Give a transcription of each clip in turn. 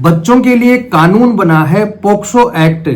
बच्चों के लिए कानून बना है POCSO act,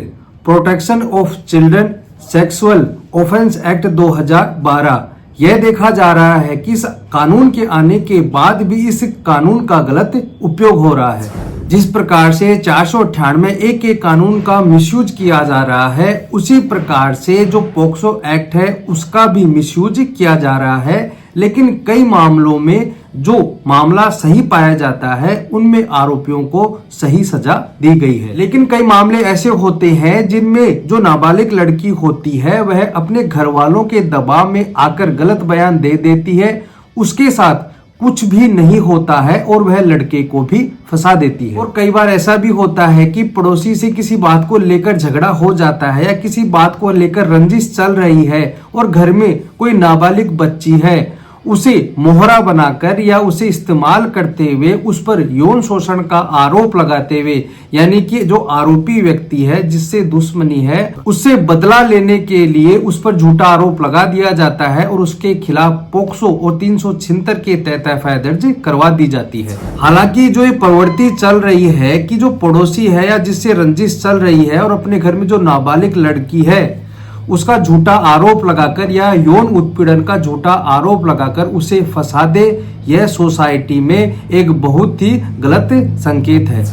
protection of children sexual offence act 2012। यह देखा जा रहा है कि इस कानून के आने के बाद भी इस कानून का गलत उपयोग हो रहा है। जिस प्रकार से 498 के कानून का मिसयूज किया जा रहा है, उसी प्रकार से जो पोक्सो एक्ट है उसका भी मिसयूज किया जा रहा है। लेकिन कई मामलों में जो मामला सही पाया जाता है उनमें आरोपियों को सही सजा दी गई है। लेकिन कई मामले ऐसे होते हैं जिनमें जो नाबालिग लड़की होती है वह अपने घर वालों के दबाव में आकर गलत बयान दे देती है, उसके साथ कुछ भी नहीं होता है और वह लड़के को भी फंसा देती है। और कई बार ऐसा भी होता है कि पड़ोसी से किसी बात को लेकर झगड़ा हो जाता है या किसी बात को लेकर रंजिश चल रही है और घर में कोई नाबालिग बच्ची है, उसे मोहरा बनाकर या उसे इस्तेमाल करते हुए उस पर यौन शोषण का आरोप लगाते हुए, यानी कि जो आरोपी व्यक्ति है जिससे दुश्मनी है उससे बदला लेने के लिए उस पर झूठा आरोप लगा दिया जाता है और उसके खिलाफ पोक्सो और 376 के तहत एफआईआर दर्ज करवा दी जाती है। हालांकि जो ये प्रवृत्ति चल रही है कि जो पड़ोसी है या जिससे रंजिश चल रही है और अपने घर में जो नाबालिग लड़की है उसका झूठा आरोप लगाकर या यौन उत्पीड़न का झूठा आरोप लगाकर उसे फंसा दे, यह सोसाइटी में एक बहुत ही गलत संकेत है।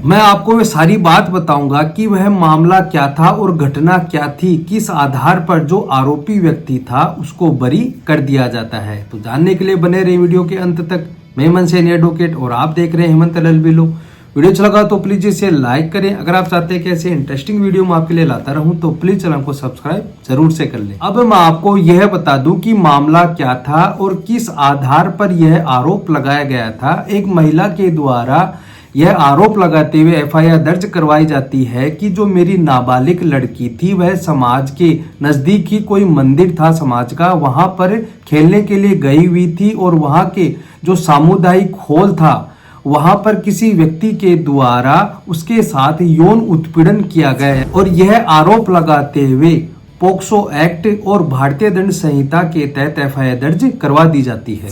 मैं आपको वह सारी बात बताऊंगा कि वह मामला क्या था और घटना क्या थी, किस आधार पर जो आरोपी व्यक्ति था उसको बरी कर दिया जाता है। तो जानने के लिए बने रहे वीडियो के अंत तक। मैं मनसेनी एडवोकेट और आप देख रहे हैं हेमंत LLB। वीडियो अच्छा लगा तो प्लीज इसे लाइक करें। अगर आप चाहते हैं कि ऐसे इंटरेस्टिंग वीडियो मैं आपके लिए लाता रहूं तो प्लीज चैनल को सब्सक्राइब जरूर से कर लें। अब मैं आपको यह बता दूं कि मामला क्या था और किस आधार पर यह आरोप लगाया गया था। एक महिला के द्वारा यह आरोप लगाते हुए एफआईआर दर्ज करवाई जाती है कि जो मेरी नाबालिग लड़की थी वह समाज के नजदीक ही कोई मंदिर था समाज का, वहां पर खेलने के लिए गई हुई थी और वहां के जो सामुदायिक हॉल था वहां पर किसी व्यक्ति के द्वारा उसके साथ यौन उत्पीड़न किया गया है। और यह आरोप लगाते हुए पोक्सो एक्ट और भारतीय दंड संहिता के तहत एफआईआर दर्ज करवा दी जाती है।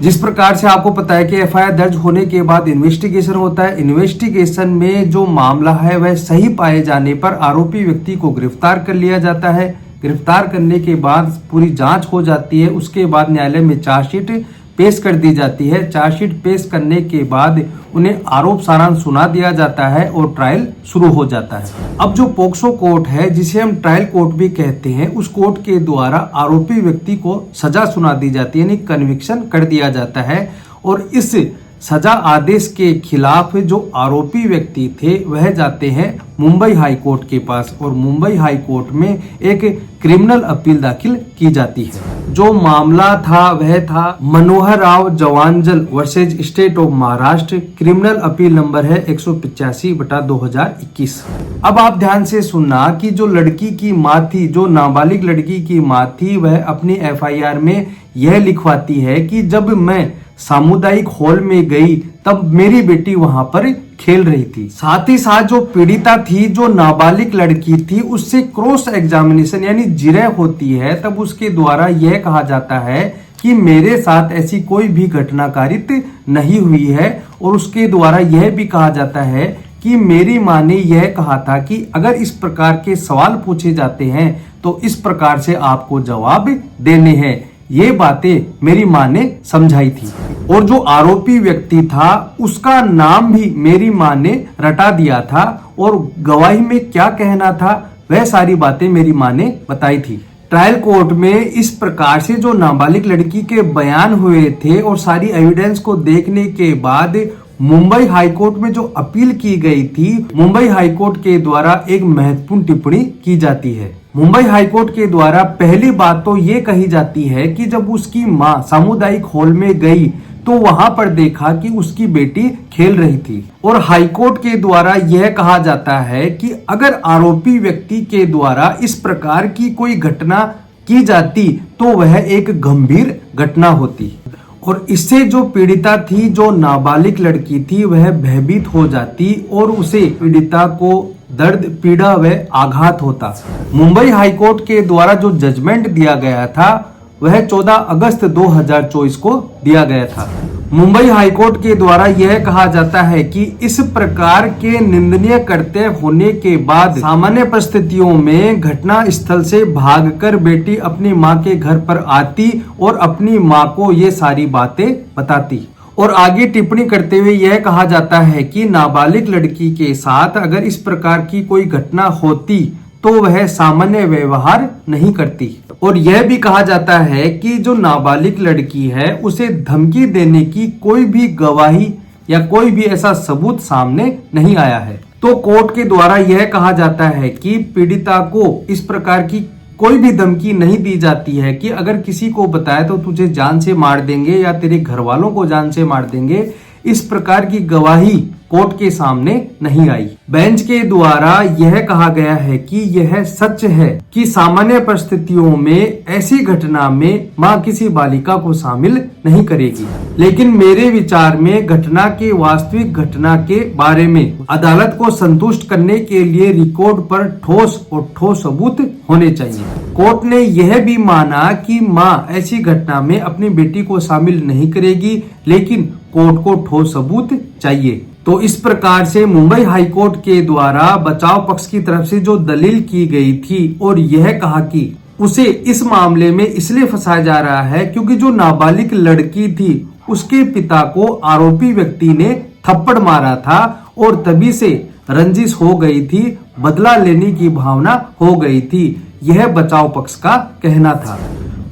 जिस प्रकार से आपको पता है कि एफआईआर दर्ज होने के बाद इन्वेस्टिगेशन होता है। इन्वेस्टिगेशन में जो मामला है वह सही पाए जाने पर आरोपी व्यक्ति को गिरफ्तार कर लिया जाता है। गिरफ्तार करने के बाद पूरी जांच हो जाती है। उसके बाद न्यायालय में चार्जशीट पेश कर दी जाती है। चार्जशीट पेश करने के बाद उन्हें आरोप सारांश सुना दिया जाता है और ट्रायल शुरू हो जाता है। अब जो पोक्सो कोर्ट है जिसे हम ट्रायल कोर्ट भी कहते हैं, उस कोर्ट के द्वारा आरोपी व्यक्ति को सजा सुना दी जाती है, यानी कन्विक्शन कर दिया जाता है। और इस सजा आदेश के खिलाफ जो आरोपी व्यक्ति थे वह जाते हैं मुंबई हाई कोर्ट के पास और मुंबई हाई कोर्ट में एक क्रिमिनल अपील दाखिल की जाती है। जो मामला था वह था Manohar Rao Jawanjal versus state of Maharashtra. Criminal appeal number है 185/2021। अब आप ध्यान से सुनना कि जो लड़की की माँ थी, जो नाबालिग लड़की की माँ थी, वह अपनी एफआईआर में यह लिखवाती है कि जब मैं सामुदायिक हॉल में गई तब मेरी बेटी वहां पर खेल रही थी। साथ ही साथ जो पीड़िता थी, जो नाबालिग लड़की थी, उससे क्रॉस एग्जामिनेशन यानी जिरह होती है तब उसके द्वारा यह कहा जाता है कि मेरे साथ ऐसी कोई भी घटना कारित नहीं हुई है। और उसके द्वारा यह भी कहा जाता है कि मेरी माँ ने यह कहा था कि अगर इस प्रकार के सवाल पूछे जाते हैं तो इस प्रकार से आपको जवाब देने हैं। ये बातें मेरी माँ ने समझाई थी। और जो आरोपी व्यक्ति था उसका नाम भी मेरी माँ ने रटा दिया था और गवाही में क्या कहना था वह सारी बातें मेरी माँ ने बताई थी। ट्रायल कोर्ट में इस प्रकार से जो नाबालिग लड़की के बयान हुए थे और सारी एविडेंस को देखने के बाद मुंबई हाईकोर्ट में जो अपील की गई थी, मुंबई हाईकोर्ट के द्वारा एक महत्वपूर्ण टिप्पणी की जाती है। मुंबई हाईकोर्ट के द्वारा पहली बात तो ये कही जाती है कि जब उसकी मां सामुदायिक हॉल में गई तो वहां पर देखा कि उसकी बेटी खेल रही थी। और हाईकोर्ट के द्वारा यह कहा जाता है कि अगर आरोपी व्यक्ति के द्वारा इस प्रकार की कोई घटना की जाती तो वह एक गंभीर घटना होती और इससे जो पीड़िता थी, जो नाबालिग लड़की थी, वह भयभीत हो जाती और उसे पीड़िता को दर्द, पीड़ा व आघात होता। मुंबई हाईकोर्ट के द्वारा जो जजमेंट दिया गया था वह 14 अगस्त 2024 को दिया गया था। मुंबई हाईकोर्ट के द्वारा यह कहा जाता है कि इस प्रकार के निंदनीय कृत्य होने के बाद सामान्य परिस्थितियों में घटना स्थल से भागकर बेटी अपनी मां के घर पर आती और अपनी मां को ये सारी बातें बताती। और आगे टिप्पणी करते हुए यह कहा जाता है कि नाबालिग लड़की के साथ अगर इस प्रकार की कोई घटना होती तो वह सामान्य व्यवहार नहीं करती। और यह भी कहा जाता है कि जो नाबालिग लड़की है उसे धमकी देने की कोई भी गवाही या कोई भी ऐसा सबूत सामने नहीं आया है। तो कोर्ट के द्वारा यह कहा जाता है कि पीड़िता को इस प्रकार की कोई भी धमकी नहीं दी जाती है कि अगर किसी को बताया तो तुझे जान से मार देंगे या तेरे घर वालों को जान से मार देंगे, इस प्रकार की गवाही कोर्ट के सामने नहीं आई। बेंच के द्वारा यह कहा गया है कि यह सच है कि सामान्य परिस्थितियों में ऐसी घटना में मां किसी बालिका को शामिल नहीं करेगी, लेकिन मेरे विचार में घटना के वास्तविक घटना के बारे में अदालत को संतुष्ट करने के लिए रिकॉर्ड पर ठोस सबूत होने चाहिए। कोर्ट ने यह भी माना कि मां ऐसी घटना में अपनी बेटी को शामिल नहीं करेगी, लेकिन कोर्ट को ठोस सबूत चाहिए। तो इस प्रकार से मुंबई हाईकोर्ट के द्वारा बचाव पक्ष की तरफ से जो दलील की गई थी और यह कहा कि उसे इस मामले में इसलिए फंसाया जा रहा है क्योंकि जो नाबालिग लड़की थी उसके पिता को आरोपी व्यक्ति ने थप्पड़ मारा था और तभी से रंजिश हो गई थी, बदला लेने की भावना हो गई थी, यह बचाव पक्ष का कहना था।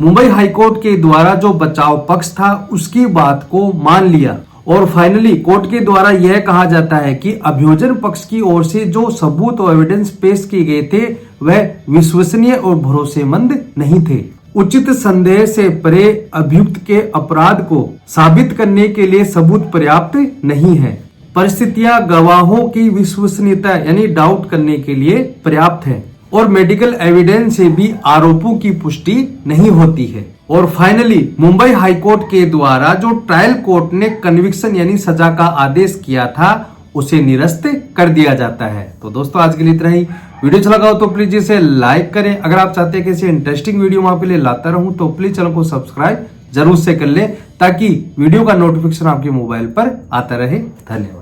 मुंबई हाईकोर्ट के द्वारा जो बचाव पक्ष था उसकी बात को मान लिया और फाइनली कोर्ट के द्वारा यह कहा जाता है कि अभियोजन पक्ष की ओर से जो सबूत और एविडेंस पेश किए गए थे वह विश्वसनीय और भरोसेमंद नहीं थे। उचित संदेह से परे अभियुक्त के अपराध को साबित करने के लिए सबूत पर्याप्त नहीं है। परिस्थितियां गवाहों की विश्वसनीयता यानी डाउट करने के लिए पर्याप्त है और मेडिकल एविडेंस से भी आरोपों की पुष्टि नहीं होती है। और फाइनली मुंबई हाईकोर्ट के द्वारा जो ट्रायल कोर्ट ने कन्विक्शन यानी सजा का आदेश किया था उसे निरस्त कर दिया जाता है। तो दोस्तों आज के लिए इतना ही। वीडियो अच्छा लगा हो तो प्लीज इसे लाइक करें। अगर आप चाहते हैं कि ऐसे इंटरेस्टिंग वीडियो वहां पे लिए लाता रहूं तो प्लीज चैनल को सब्सक्राइब जरूर से कर ले ताकि वीडियो का नोटिफिकेशन आपके मोबाइल पर आता रहे। धन्यवाद।